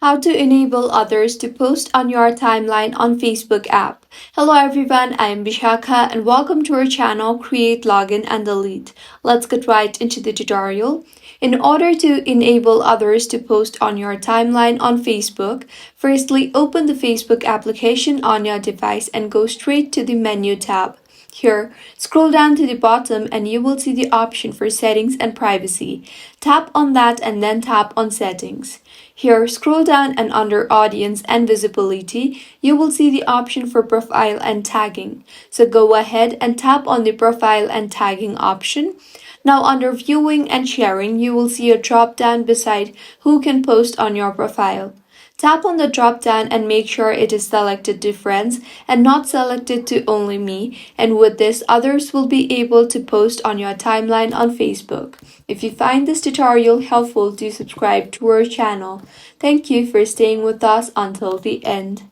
How to enable others to post on your timeline on Facebook app. Hello everyone, I am Bishakha and welcome to our channel Create, Login and Delete. Let's get right into the tutorial. In order to enable others to post on your timeline on Facebook, firstly open the Facebook application on your device and go straight to the menu tab. Here, scroll down to the bottom and you will see the option for settings and privacy. Tap on that and then tap on settings. Here, scroll down and under audience and visibility, you will see the option for profile and tagging. So go ahead and tap on the profile and tagging option. Now under viewing and sharing, you will see a drop down beside who can post on your profile. Tap on the drop down and make sure it is selected to friends and not selected to only me, and with this others will be able to post on your timeline on Facebook. If you find this tutorial helpful, do subscribe to our channel. Thank you for staying with us until the end.